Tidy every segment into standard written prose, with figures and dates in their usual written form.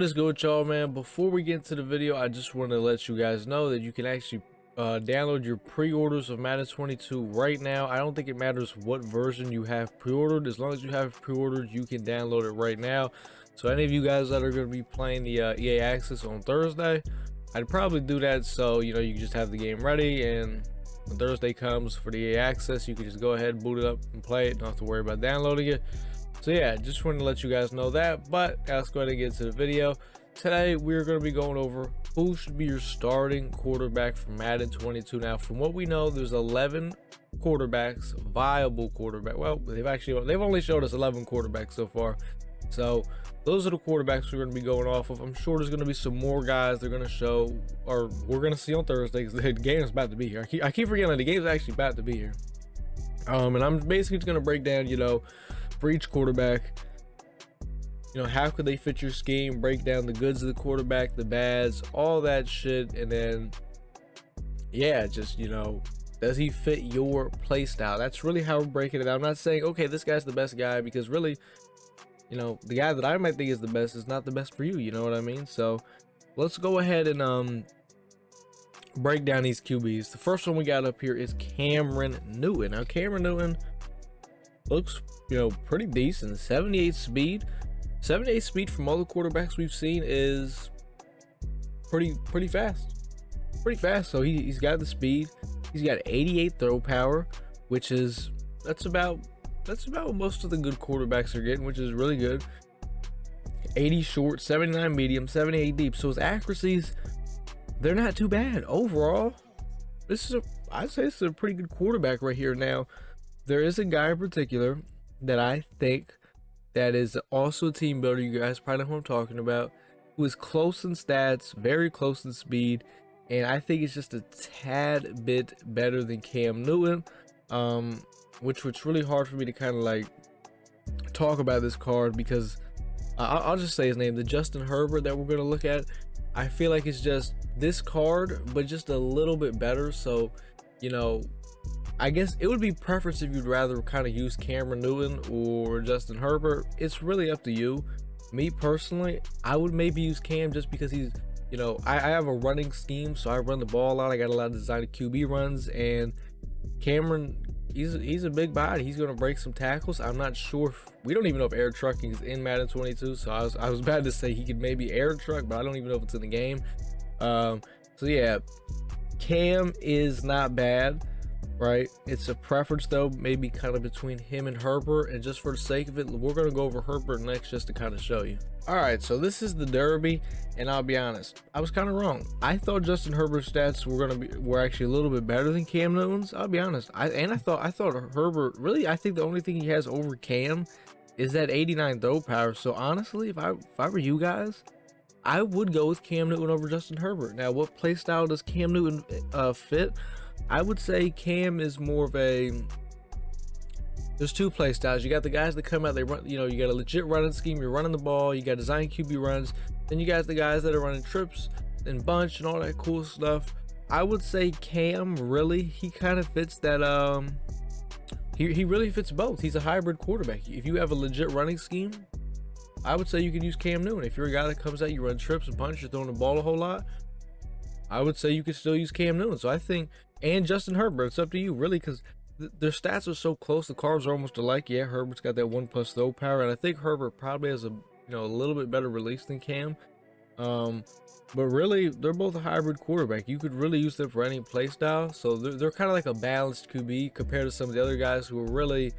Let's go with y'all, man. Before we get into the video, I just want to let you guys know that you can actually download your pre-orders of Madden 22 right now. I don't think it matters what version you have pre-ordered. As long as you have pre-ordered, you can download it right now. So any of you guys that are going to be playing the EA Access on Thursday, I'd probably do that so you can just have the game ready, and when Thursday comes for the EA Access, you can just go ahead, boot it up and play it. Don't have to worry about downloading it. So yeah, just wanted to let you guys know that. But let's go ahead and get into the video. Today we're going to be going over who should be your starting quarterback for Madden 22. Now, from what we know, there's 11 quarterbacks, viable quarterback. Well, they've only showed us 11 quarterbacks so far. So those are the quarterbacks we're going to be going off of. I'm sure there's going to be some more guys they're going to show, or we're going to see on Thursday, because the game is about to be here. I keep forgetting that the game is actually about to be here. And I'm basically just going to break down, for each quarterback, how could they fit your scheme, break down the goods of the quarterback, the bads, all that shit. And then, yeah, just, does he fit your play style? That's really how we're breaking it down. I'm not saying, okay, this guy's the best guy, because really, the guy that I might think is the best is not the best for you. You know what I mean? So let's go ahead and break down these QBs. The first one we got up here is Cameron Newton. Now, Cameron Newton looks, pretty decent. 78 speed. 78 speed from all the quarterbacks we've seen is pretty fast. Pretty fast. So he's got the speed. He's got 88 throw power, which is that's about what most of the good quarterbacks are getting, which is really good. 80 short, 79 medium, 78 deep. So his accuracies, they're not too bad overall. I'd say this is a pretty good quarterback right here. Now, there is a guy in particular that I think that is also a team builder. You guys probably know who I'm talking about, who is close in stats, very close in speed, and I think it's just a tad bit better than Cam Newton, which was really hard for me to kind of talk about this card, because I'll just say his name, the Justin Herbert that we're going to look at. I feel like it's just this card, but just a little bit better. So, I guess it would be preference if you'd rather kind of use Cameron Newton or Justin Herbert. It's really up to you. Me personally, I would maybe use Cam just because he's, I have a running scheme, so I run the ball a lot. I got a lot of designer QB runs, and Cameron, he's a big body. He's going to break some tackles. I'm not sure we don't even know if air trucking is in Madden 22, so I was about to say he could maybe air truck, but I don't even know if it's in the game. So yeah, Cam is not bad. Right, it's a preference though, maybe kind of between him and Herbert, and just for the sake of it, we're going to go over Herbert next just to kind of show you. All right, so this is the Derby, and I'll be honest, I was kind of wrong. I thought Justin Herbert's stats were actually a little bit better than Cam Newton's. I'll be honest. I thought Herbert, really, I think the only thing he has over Cam is that 89 throw power. So honestly, if I were you guys, I would go with Cam Newton over Justin Herbert. Now, what play style does Cam Newton fit? I would say Cam is more of there's two play styles. You got the guys that come out, they run, you got a legit running scheme, you're running the ball, you got design QB runs, then you got the guys that are running trips and bunch and all that cool stuff. I would say Cam, really, he kind of fits that, he really fits both. He's a hybrid quarterback. If you have a legit running scheme, I would say you can use Cam Newton. If you're a guy that comes out, you run trips and bunch, you're throwing the ball a whole lot, I would say you could still use Cam Newton. So I think, and Justin Herbert, it's up to you, really, because their stats are so close. The cards are almost alike. Yeah, Herbert's got that 1+ throw power, and I think Herbert probably has a little bit better release than Cam. But really, they're both a hybrid quarterback. You could really use them for any play style. So they're kind of like a balanced QB compared to some of the other guys who are really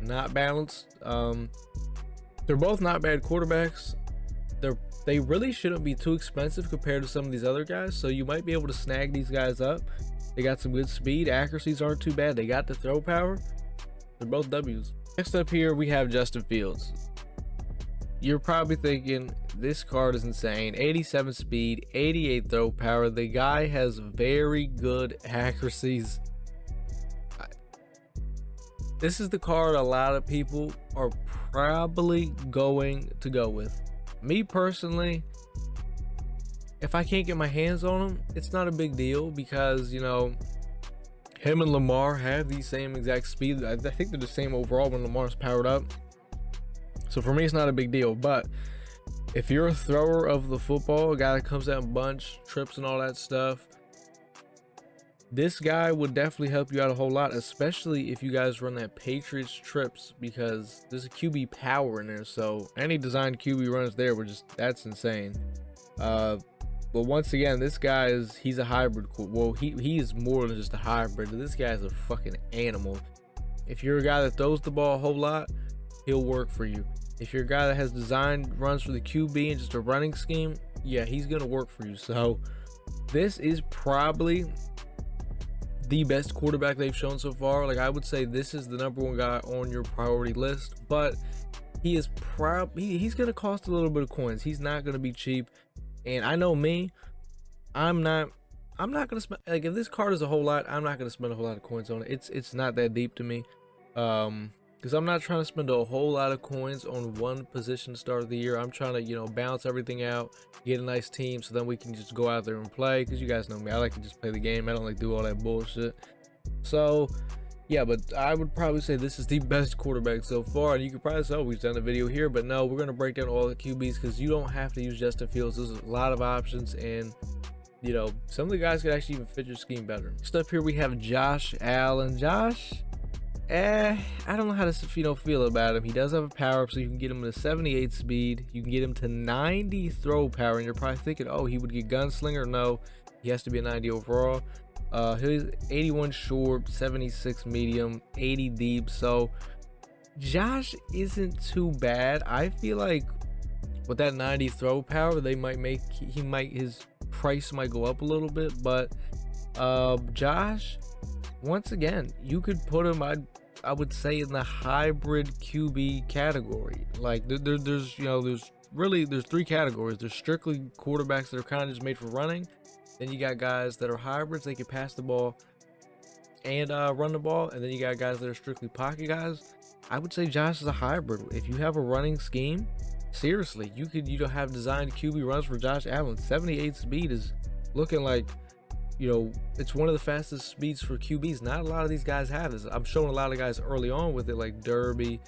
not balanced. They're both not bad quarterbacks. They really shouldn't be too expensive compared to some of these other guys, so you might be able to snag these guys up. They got some good speed, accuracies aren't too bad, they got the throw power. They're both W's. Next up here we have Justin Fields. You're probably thinking this card is insane. 87 speed, 88 throw power. The guy has very good accuracies. This is the card a lot of people are probably going to go with. Me personally, if I can't get my hands on him, it's not a big deal, because him and Lamar have the same exact speed. I think they're the same overall when Lamar's powered up. So for me, it's not a big deal. But If you're a thrower of the football, a guy that comes out in bunch, trips and all that stuff, this guy would definitely help you out a whole lot, especially if you guys run that Patriots trips, because there's a QB power in there. So any designed QB runs there were just, that's insane. But once again, this guy he's a hybrid. Well, he is more than just a hybrid. This guy's a fucking animal. If you're a guy that throws the ball a whole lot, he'll work for you. If you're a guy that has designed runs for the QB and just a running scheme, yeah, he's gonna work for you. So this is probably the best quarterback they've shown so far. Like, I would say this is the #1 guy on your priority list, but he is he's gonna cost a little bit of coins. He's not gonna be cheap. And I know me, I'm not gonna spend, like, if this card is a whole lot, I'm not gonna spend a whole lot of coins on it. It's not that deep to me, because I'm not trying to spend a whole lot of coins on one position to start of the year. I'm trying to, you know, balance everything out, get a nice team, so then we can just go out there and play. Because you guys know me, I like to just play the game. I don't like to do all that bullshit. So yeah, but I would probably say this is the best quarterback so far. And you could probably say, oh, we've done a video here, but no, we're gonna break down all the QBs, because you don't have to use Justin Fields. There's a lot of options, and you know, some of the guys could actually even fit your scheme better. Next up here we have Josh Allen. Josh, I don't know how to feel about him. He does have a power up, so you can get him to 78 speed. You can get him to 90 throw power, and you're probably thinking, oh, he would get gunslinger. No, he has to be a 90 overall. He's 81 short, 76 medium, 80 deep. So Josh isn't too bad. I feel like with that 90 throw power, they might his price might go up a little bit. But Josh, once again, you could put him, I would say, in the hybrid QB category. Like there's three categories. There's strictly quarterbacks that are kind of just made for running. Then you got guys that are hybrids, they can pass the ball and run the ball. And then you got guys that are strictly pocket guys. I would say Josh is a hybrid. If you have a running scheme, seriously, you could have designed QB runs for Josh Allen. 78 speed is looking like, you know, it's one of the fastest speeds for QBs. Not a lot of these guys have this. I'm showing a lot of guys early on with it, like Derby.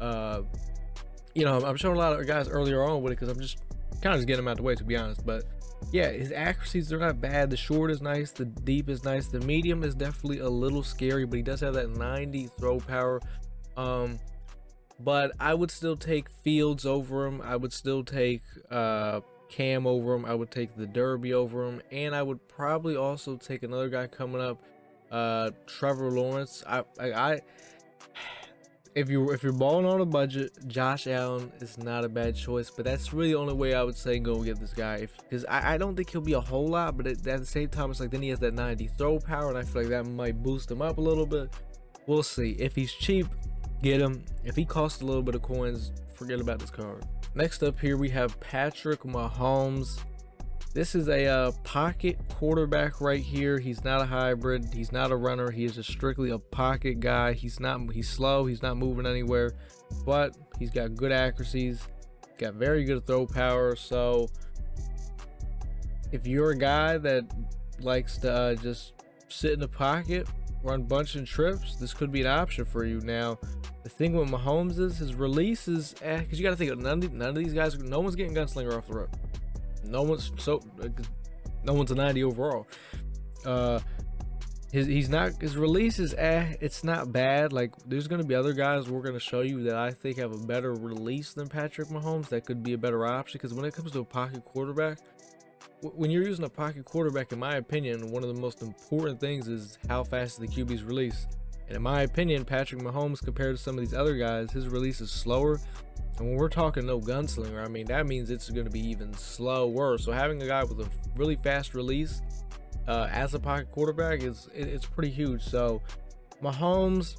You know, I'm showing a lot of guys earlier on with it because I'm just kind of getting them out the way, to be honest. But yeah, his accuracies, they're not bad. The short is nice, the deep is nice, the medium is definitely a little scary, but he does have that 90 throw power. But I would still take Fields over him. I would still take Cam over him. I would take the Derby over him, and I would probably also take another guy coming up, Trevor Lawrence. If you're balling on a budget, Josh Allen is not a bad choice, but that's really the only way I would say go get this guy, because I don't think he'll be a whole lot, but at the same time, it's like then he has that 90 throw power, and I feel like that might boost him up a little bit. We'll see. If he's cheap, get him. If he costs a little bit of coins, forget about this card. Next up here we have Patrick Mahomes. This is a pocket quarterback right here. He's not a hybrid. He's not a runner. He is just strictly a pocket guy. He's slow. He's not moving anywhere, but he's got good accuracies. Got very good throw power. So if you're a guy that likes to just sit in the pocket, run bunch and trips, this could be an option for you. Now, the thing with Mahomes is his release is, because you got to think, none of these guys, no one's getting gunslinger off the rip. No one's a 90 overall. His release is it's not bad. Like, there's gonna be other guys we're gonna show you that I think have a better release than Patrick Mahomes. That could be a better option, because when it comes to a pocket quarterback, when you're using a pocket quarterback, in my opinion, one of the most important things is how fast the QB's release. And in my opinion, Patrick Mahomes, compared to some of these other guys, his release is slower. And when we're talking no gunslinger, I mean, that means it's going to be even slower. So having a guy with a really fast release as a pocket quarterback it's pretty huge. So Mahomes,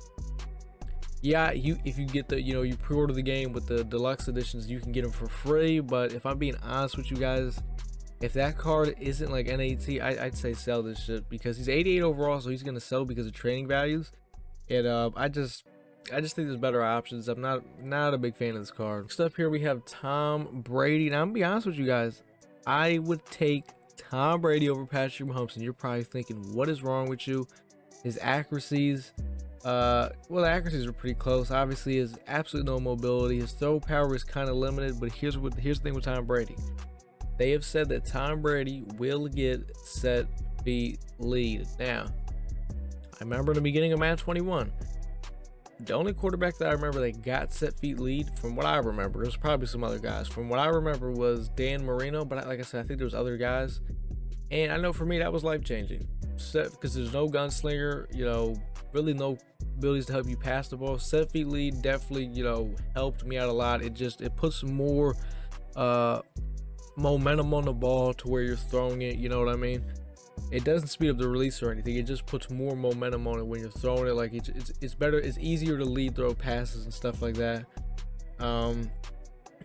yeah, if you get you pre-order the game with the deluxe editions, you can get them for free. But if I'm being honest with you guys, if that card isn't like NAT, I'd say sell this shit, because he's 88 overall, so he's going to sell because of training values. And I just think there's better options. I'm not a big fan of this card. Next up here we have Tom Brady. Now I'm gonna be honest with you guys, I would take Tom Brady over Patrick Mahomes, and you're probably thinking, what is wrong with you? His accuracies, Well, the accuracies are pretty close. Obviously, he has absolutely no mobility. His throw power is kind of limited, but here's the thing with Tom Brady. They have said that Tom Brady will get set feet lead. Now, I remember in the beginning of Madden 21, the only quarterback that I remember that got set feet lead, from what I remember, there's probably some other guys. From what I remember was Dan Marino, but like I said, I think there was other guys. And I know for me that was life changing, because there's no gunslinger, really no abilities to help you pass the ball. Set feet lead definitely, helped me out a lot. It puts more momentum on the ball to where you're throwing it. You know what I mean? It doesn't speed up the release or anything. It just puts more momentum on it when you're throwing it. Like it's better. It's easier to lead throw passes and stuff like that. And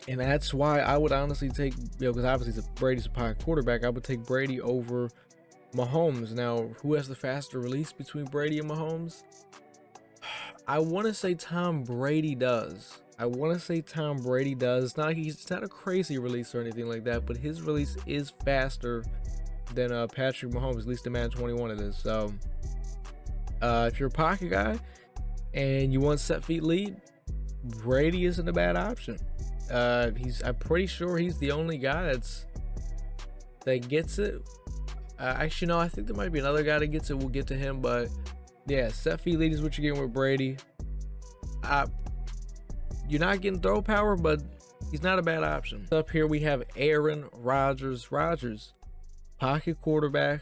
that's why I would honestly take, because obviously Brady's a pocket quarterback. I would take Brady over Mahomes. Now, who has the faster release between Brady and Mahomes? I want to say Tom Brady does. It's not a crazy release or anything like that, but his release is faster than Patrick Mahomes, at least in Madden 21 it is. So, if you're a pocket guy and you want set feet lead, Brady isn't a bad option. I'm pretty sure he's the only guy that gets it. Actually, no, I think there might be another guy that gets it. We'll get to him, but yeah, set feet lead is what you're getting with Brady. You're not getting throw power, but he's not a bad option. Up here we have Aaron Rodgers. Pocket quarterback.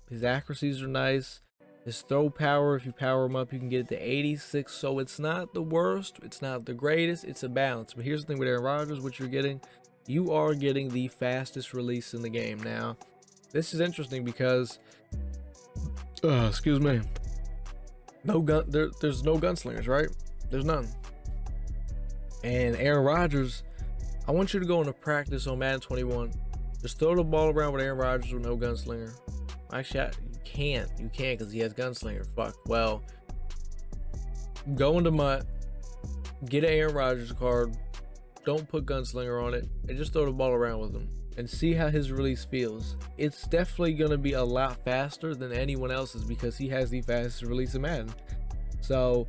His accuracies are nice. His throw power, if you power him up, you can get it to 86. So it's not the worst. It's not the greatest. It's a balance. But here's the thing with Aaron Rodgers, what you're getting. You are getting the fastest release in the game. Now, this is interesting because, excuse me, there's no gunslingers, right? There's none. And Aaron Rodgers, I want you to go into practice on Madden 21. Just throw the ball around with Aaron Rodgers with no gunslinger. Actually, you can't because he has gunslinger. Fuck. Well, go into MUT, get an Aaron Rodgers card, don't put gunslinger on it, and just throw the ball around with him and see how his release feels. It's definitely going to be a lot faster than anyone else's because he has the fastest release in Madden. So,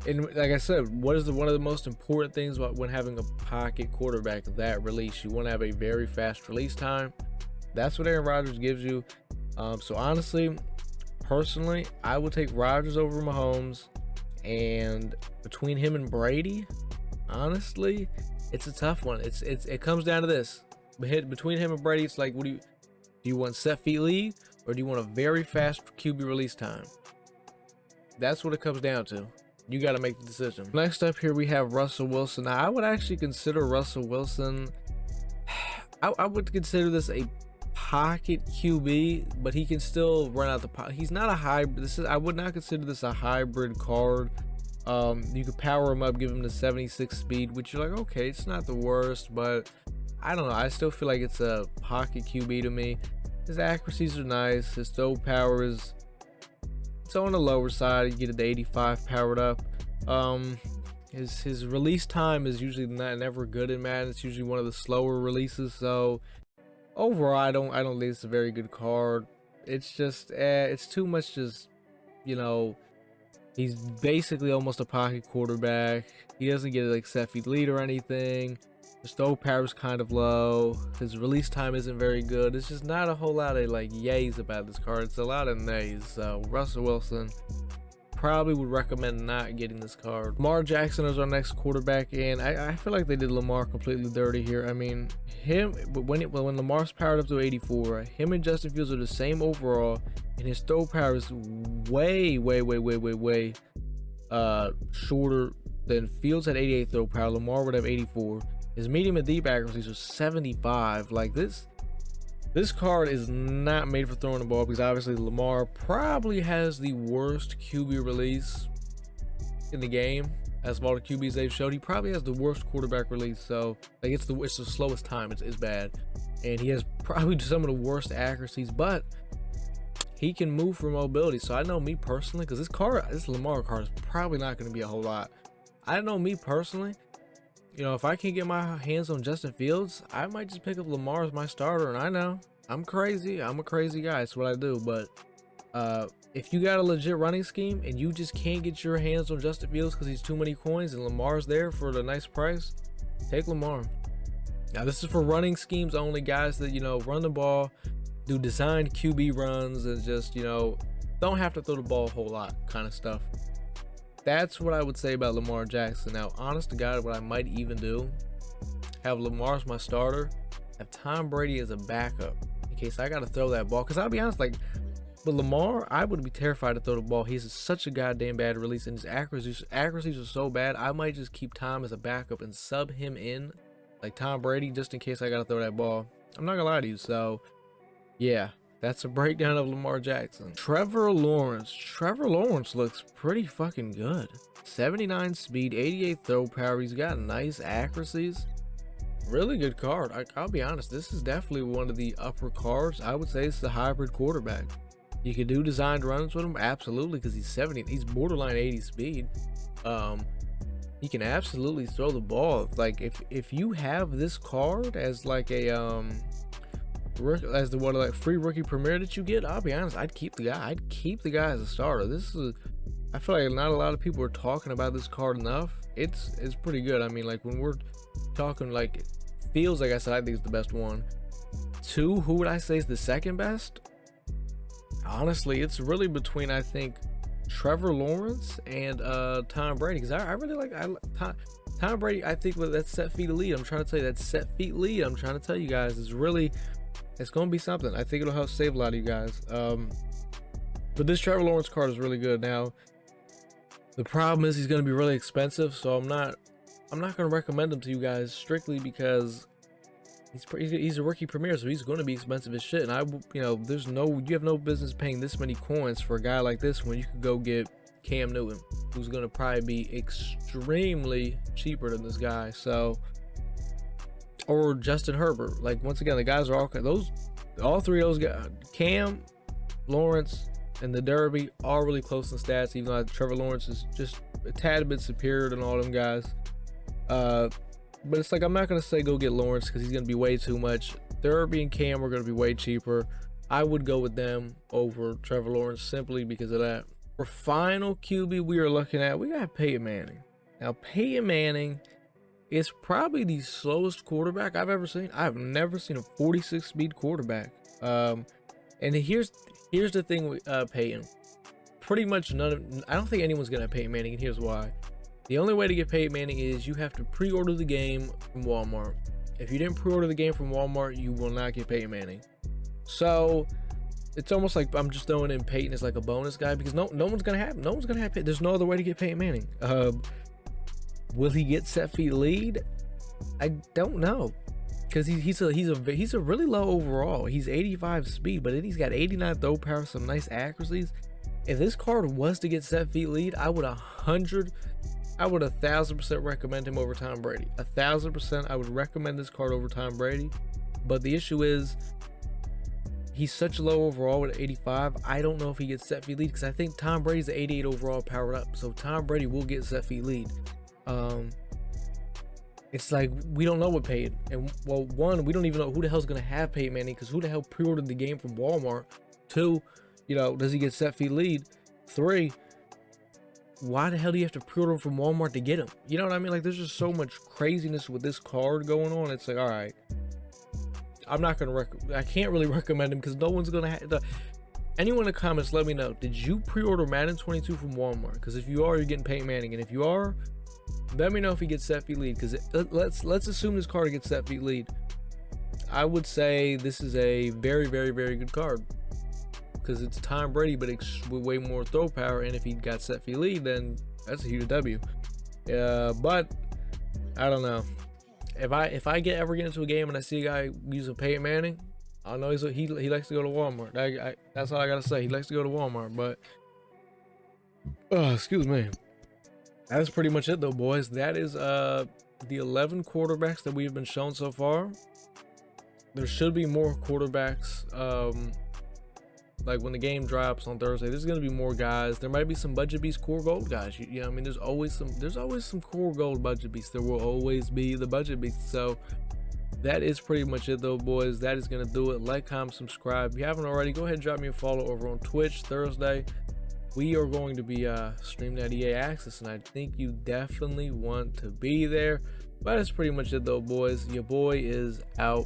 and like I said, one of the most important things about when having a pocket quarterback, that release, you want to have a very fast release time. That's what Aaron Rodgers gives you. So honestly, personally, I would take Rodgers over Mahomes, and between him and Brady, honestly, it's a tough one. It comes down to this. Between him and Brady, it's like, do you want set feet lead, or do you want a very fast QB release time? That's what it comes down to. You got to make the decision. Next up here, we have Russell Wilson. Now, I would actually consider Russell Wilson, I would consider this a pocket QB, but he can still run out the pocket. He's not a hybrid. I would not consider this a hybrid card. You could power him up, give him the 76 speed, which you're like, okay, it's not the worst, but I don't know. I still feel like it's a pocket QB to me. His accuracies are nice. His throw power is, it's on the lower side. You get it to 85 powered up. His release time is usually never good in Madden. It's usually one of the slower releases. So overall, I don't think it's a very good card. It's just it's too much. Just, he's basically almost a pocket quarterback. He doesn't get like set feet lead or anything. His throw power is kind of low. His release time isn't very good. It's just not a whole lot of like yays about this card. It's a lot of nays. So Russell Wilson, probably would recommend not getting this card. Lamar Jackson is our next quarterback, and I feel like they did Lamar completely dirty here. I mean, when Lamar's powered up to 84, him and Justin Fields are the same overall, and his throw power is way shorter than Fields. Had 88 throw power. Lamar would have 84. His medium and deep accuracies are 75. Like this card is not made for throwing the ball, because obviously Lamar probably has the worst QB release in the game. As of all the QBs they've showed, he probably has the worst quarterback release. So like it's the slowest time. It's bad, and he has probably some of the worst accuracies. But he can move for mobility. So I know me personally, because this Lamar card is probably not going to be a whole lot. I know me personally, if I can't get my hands on Justin Fields, I might just pick up Lamar as my starter. And I know I'm crazy. I'm a crazy guy. It's what I do. But If you got a legit running scheme and you just can't get your hands on Justin Fields because he's too many coins and Lamar's there for the nice price, take Lamar. Now this is for running schemes only, guys that, you know, run the ball, do designed QB runs, and just, you know, don't have to throw the ball a whole lot kind of stuff. That's what I would say about Lamar Jackson. Now, honest to God, what I might even do, have Lamar as my starter, have Tom Brady as a backup in case I got to throw that ball. Because I'll be honest, like, but Lamar, I would be terrified to throw the ball. He's such a goddamn bad release, and his accuracies are so bad. I might just keep Tom as a backup and sub him in, like Tom Brady, just in case I got to throw that ball. I'm not gonna lie to you. So, yeah, that's a breakdown of Lamar Jackson. Trevor Lawrence. Trevor Lawrence looks pretty fucking good. 79 speed, 88 throw power. He's got nice accuracies. Really good card. I'll be honest, this is definitely one of the upper cards. I would say it's the hybrid quarterback. You can do designed runs with him, absolutely, because he's borderline 80 speed. He can absolutely throw the ball. Like if you have this card as like a as the one like free rookie premier that you get, I'll be honest, I'd keep the guy. I'd keep the guy as a starter. I feel like not a lot of people are talking about this card enough. It's pretty good. I mean, like when we're talking, like, feels like I said, I think it's the best one. 2, who would I say is the second best? Honestly, it's really between, I think, Trevor Lawrence and Tom Brady, because I really like Tom Brady. I think with that set feet lead, I'm trying to tell you, that set feet lead, I'm trying to tell you guys, is really, it's going to be something. I think it'll help save a lot of you guys. But this Trevor Lawrence card is really good. Now, the problem is he's going to be really expensive, so I'm not going to recommend him to you guys strictly because he's a rookie premier, so he's going to be expensive as shit. And you have no business paying this many coins for a guy like this when you could go get Cam Newton, who's going to probably be extremely cheaper than this guy. So, or Justin Herbert. Like, once again, the guys are all three of those guys, Cam, Lawrence, and the Derby, all really close in stats, even though Trevor Lawrence is just a tad bit superior than all them guys. But it's like, I'm not going to say go get Lawrence because he's going to be way too much. Derby and Cam are going to be way cheaper. I would go with them over Trevor Lawrence simply because of that. For final QB we are looking at, we got Peyton Manning. Now, Peyton Manning is probably the slowest quarterback I've ever seen. I've never seen a 46 speed quarterback. And here's the thing with Peyton. Pretty much I don't think anyone's going to have Peyton Manning, and here's why. The only way to get Peyton Manning is you have to pre-order the game from Walmart. If you didn't pre-order the game from Walmart, you will not get Peyton Manning. So it's almost like I'm just throwing in Peyton as like a bonus guy because no one's gonna have Peyton. There's no other way to get Peyton Manning. Will he get set feet lead? I don't know, because he's a really low overall. He's 85 speed, but then he's got 89 throw power, some nice accuracies. If this card was to get set feet lead, I would 1,000% recommend him over Tom Brady. 1,000%, I would recommend this card over Tom Brady. But the issue is, he's such low overall with 85. I don't know if he gets set feet lead because I think Tom Brady's 88 overall powered up. So Tom Brady will get set feet lead. It's like, we don't know what Peyton. And well, 1, we don't even know who the hell's going to have Peyton Manning because who the hell pre-ordered the game from Walmart. 2, does he get set feet lead? 3, why the hell do you have to pre-order from Walmart to get him? You know what I mean? Like, there's just so much craziness with this card going on. It's like, all right, I'm not gonna I can't really recommend him because no one's gonna have anyone in the comments. Let me know, did you pre-order Madden 22 from Walmart? Because if you are, you're getting Peyton Manning, and if you are, let me know if he gets set feet lead. Because let's assume this card gets set feet lead. I would say this is a very, very, very good card. Because it's Tom Brady, but with way more throw power, and if he got set feet lead, then that's a huge W. But I don't know. If I ever get into a game and I see a guy using Peyton Manning, I know he likes to go to Walmart. That's all I gotta say. He likes to go to Walmart. But excuse me. That's pretty much it, though, boys. That is the 11 quarterbacks that we've been shown so far. There should be more quarterbacks. Like when the game drops on Thursday, there's gonna be more guys. There might be some budget beast core gold guys. You know, I mean, there's always some core gold budget beasts. There will always be the budget beasts. So that is pretty much it though, boys. That is gonna do it. Like, comment, subscribe. If you haven't already, go ahead and drop me a follow over on Twitch. Thursday we are going to be streaming that EA Access, and I think you definitely want to be there. But that's pretty much it though, boys. Your boy is out.